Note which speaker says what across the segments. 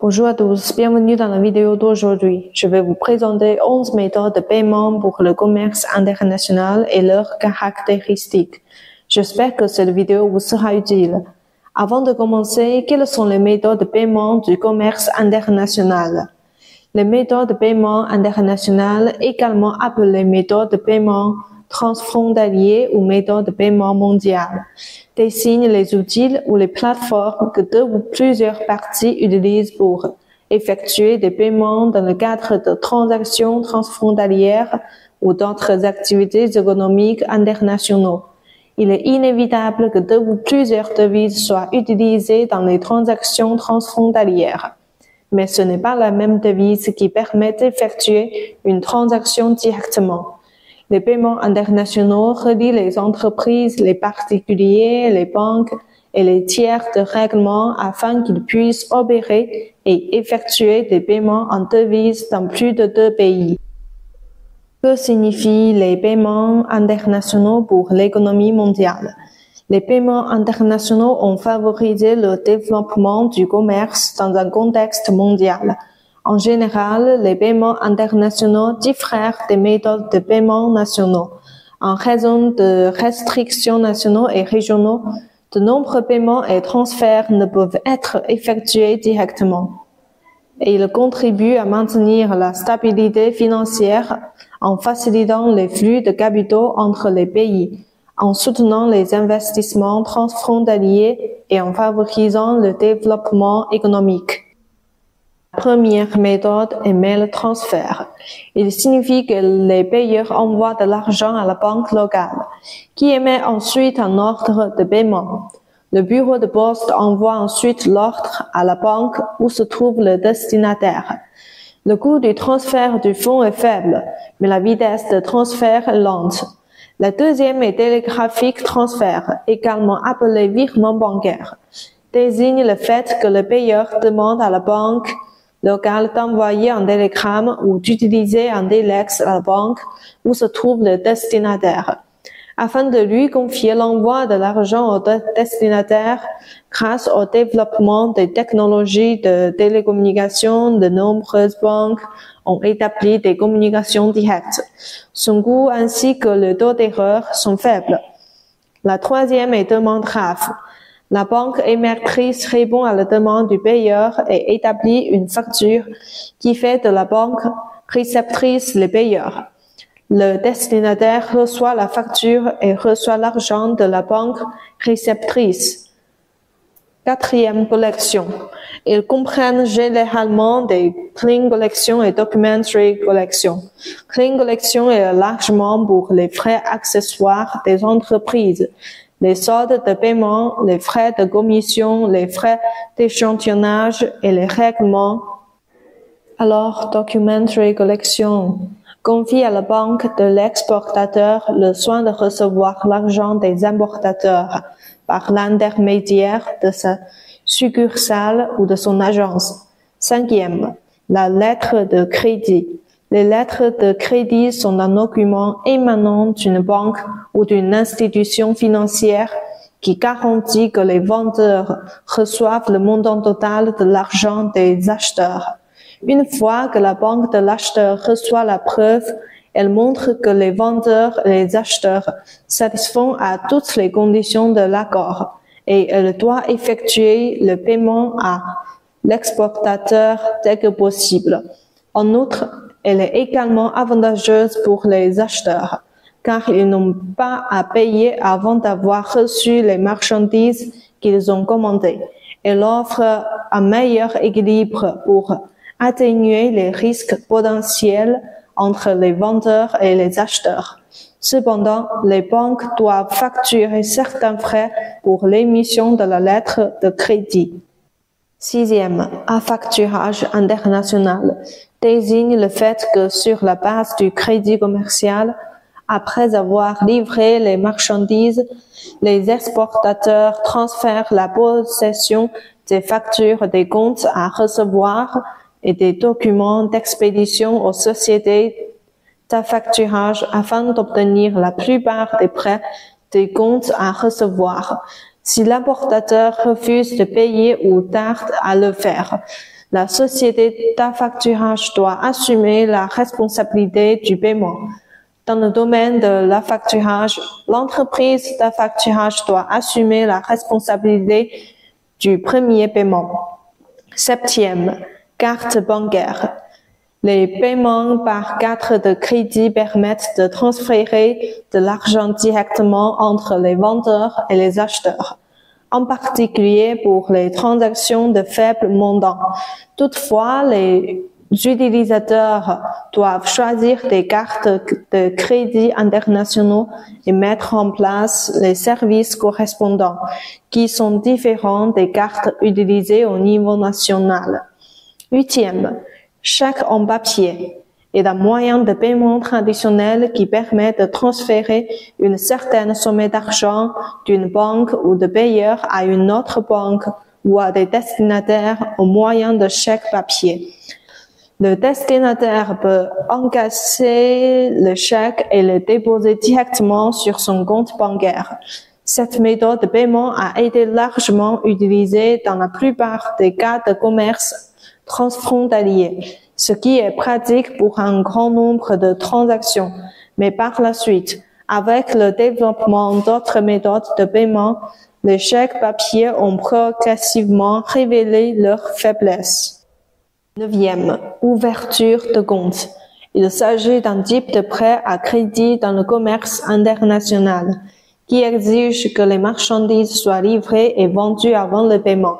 Speaker 1: Bonjour à tous, bienvenue dans la vidéo d'aujourd'hui. Je vais vous présenter 11 méthodes de paiement pour le commerce international et leurs caractéristiques. J'espère que cette vidéo vous sera utile. Avant de commencer, quelles sont les méthodes de paiement du commerce international? Les méthodes de paiement international, également appelées méthodes de paiement transfrontaliers ou méthodes de paiement mondiales, désignent les outils ou les plateformes que deux ou plusieurs parties utilisent pour effectuer des paiements dans le cadre de transactions transfrontalières ou d'autres activités économiques internationaux. Il est inévitable que deux ou plusieurs devises soient utilisées dans les transactions transfrontalières. Mais ce n'est pas la même devise qui permet d'effectuer une transaction directement. Les paiements internationaux relient les entreprises, les particuliers, les banques et les tiers de règlement afin qu'ils puissent opérer et effectuer des paiements en devises dans plus de 2 pays. Que signifient les paiements internationaux pour l'économie mondiale? Les paiements internationaux ont favorisé le développement du commerce dans un contexte mondial. En général, les paiements internationaux diffèrent des méthodes de paiement nationaux. En raison de restrictions nationaux et régionaux, de nombreux paiements et transferts ne peuvent être effectués directement. Et ils contribuent à maintenir la stabilité financière en facilitant les flux de capitaux entre les pays, en soutenant les investissements transfrontaliers et en favorisant le développement économique. La première méthode est mail transfert. Il signifie que les payeurs envoient de l'argent à la banque locale, qui émet ensuite un ordre de paiement. Le bureau de poste envoie ensuite l'ordre à la banque où se trouve le destinataire. Le coût du transfert du fonds est faible, mais la vitesse de transfert est lente. La deuxième est télégraphique transfert, également appelé virement bancaire, désigne le fait que le payeur demande à la banque locale d'envoyer un télégramme ou d'utiliser un délèxe à la banque où se trouve le destinataire, afin de lui confier l'envoi de l'argent au destinataire. Grâce au développement des technologies de télécommunication, de nombreuses banques ont établi des communications directes. Son coût ainsi que le taux d'erreur sont faibles. La troisième est demande RAF. La banque émettrice répond à la demande du payeur et établit une facture qui fait de la banque réceptrice le payeur. Le destinataire reçoit la facture et reçoit l'argent de la banque réceptrice. Quatrième collection. Ils comprennent généralement des clean collections et documentary collections. Clean collection est largement pour les frais accessoires des entreprises, les soldes de paiement, les frais de commission, les frais d'échantillonnage et les règlements. Alors, documentary collection confie à la banque de l'exportateur le soin de recevoir l'argent des importateurs par l'intermédiaire de sa succursale ou de son agence. Cinquième, la lettre de crédit. Les lettres de crédit sont un document émanant d'une banque ou d'une institution financière qui garantit que les vendeurs reçoivent le montant total de l'argent des acheteurs. Une fois que la banque de l'acheteur reçoit la preuve, elle montre que les vendeurs et les acheteurs satisfont à toutes les conditions de l'accord et elle doit effectuer le paiement à l'exportateur dès que possible. En outre, elle est également avantageuse pour les acheteurs, car ils n'ont pas à payer avant d'avoir reçu les marchandises qu'ils ont commandées. Elle offre un meilleur équilibre pour atténuer les risques potentiels entre les vendeurs et les acheteurs. Cependant, les banques doivent facturer certains frais pour l'émission de la lettre de crédit. Sixième, affacturage international désigne le fait que sur la base du crédit commercial, après avoir livré les marchandises, les exportateurs transfèrent la possession des factures des comptes à recevoir et des documents d'expédition aux sociétés d'affacturage afin d'obtenir la plupart des prêts des comptes à recevoir. Si l'importateur refuse de payer ou tarde à le faire, La société d'affacturage doit assumer la responsabilité du paiement. Dans le domaine de l'affacturage, l'entreprise d'affacturage doit assumer la responsabilité du premier paiement. Septième, carte bancaire. Les paiements par carte de crédit permettent de transférer de l'argent directement entre les vendeurs et les acheteurs, en particulier pour les transactions de faible montant. Toutefois, les utilisateurs doivent choisir des cartes de crédit internationaux et mettre en place les services correspondants, qui sont différents des cartes utilisées au niveau national. Huitième, chèque en papier est un moyen de paiement traditionnel qui permet de transférer une certaine somme d'argent d'une banque ou de payeur à une autre banque ou à des destinataires au moyen de chèque papier. Le destinataire peut encaisser le chèque et le déposer directement sur son compte bancaire. Cette méthode de paiement a été largement utilisée dans la plupart des cas de commerce transfrontalier, ce qui est pratique pour un grand nombre de transactions. Mais par la suite, avec le développement d'autres méthodes de paiement, les chèques papier ont progressivement révélé leurs faiblesses. Neuvième, ouverture de compte. Il s'agit d'un type de prêt à crédit dans le commerce international qui exige que les marchandises soient livrées et vendues avant le paiement.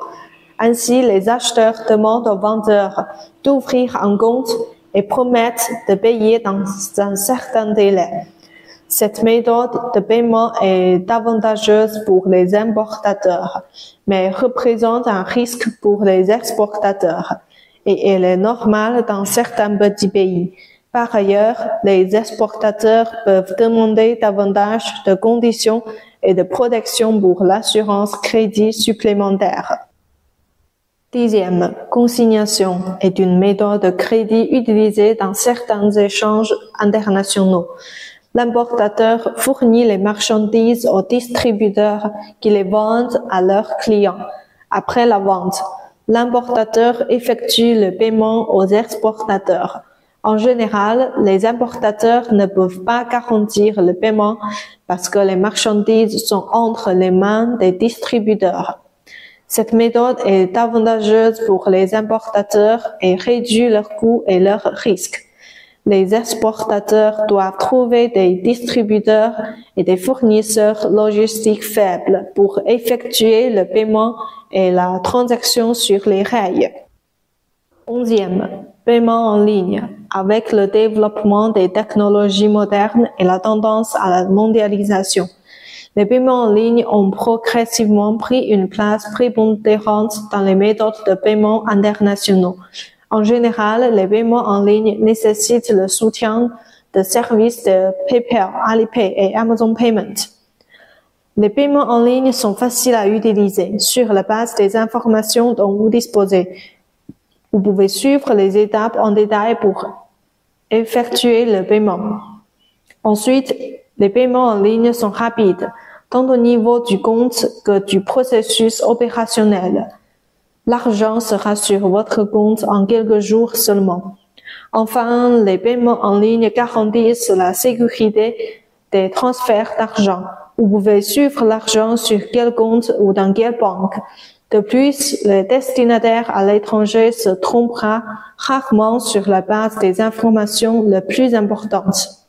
Speaker 1: Ainsi, les acheteurs demandent aux vendeurs d'ouvrir un compte et promettent de payer dans un certain délai. Cette méthode de paiement est avantageuse pour les importateurs, mais représente un risque pour les exportateurs. Et elle est normale dans certains petits pays. Par ailleurs, les exportateurs peuvent demander davantage de conditions et de protection pour l'assurance crédit supplémentaire. Dixième, consignation est une méthode de crédit utilisée dans certains échanges internationaux. L'importateur fournit les marchandises aux distributeurs qui les vendent à leurs clients. Après la vente, l'importateur effectue le paiement aux exportateurs. En général, les importateurs ne peuvent pas garantir le paiement parce que les marchandises sont entre les mains des distributeurs. Cette méthode est avantageuse pour les importateurs et réduit leurs coûts et leurs risques. Les exportateurs doivent trouver des distributeurs et des fournisseurs logistiques faibles pour effectuer le paiement et la transaction sur les rails. Onzième, paiement en ligne. Avec le développement des technologies modernes et la tendance à la mondialisation, les paiements en ligne ont progressivement pris une place prépondérante dans les méthodes de paiement internationaux. En général, les paiements en ligne nécessitent le soutien de services de PayPal, Alipay et Amazon Payment. Les paiements en ligne sont faciles à utiliser sur la base des informations dont vous disposez. Vous pouvez suivre les étapes en détail pour effectuer le paiement. Ensuite, les paiements en ligne sont rapides, tant au niveau du compte que du processus opérationnel. L'argent sera sur votre compte en quelques jours seulement. Enfin, les paiements en ligne garantissent la sécurité des transferts d'argent. Vous pouvez suivre l'argent sur quel compte ou dans quelle banque. De plus, le destinataire à l'étranger se trompera rarement sur la base des informations les plus importantes.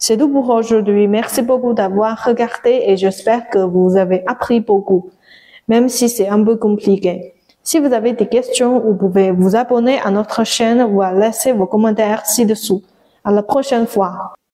Speaker 1: C'est tout pour aujourd'hui. Merci beaucoup d'avoir regardé et j'espère que vous avez appris beaucoup, même si c'est un peu compliqué. Si vous avez des questions, vous pouvez vous abonner à notre chaîne ou à laisser vos commentaires ci-dessous. À la prochaine fois.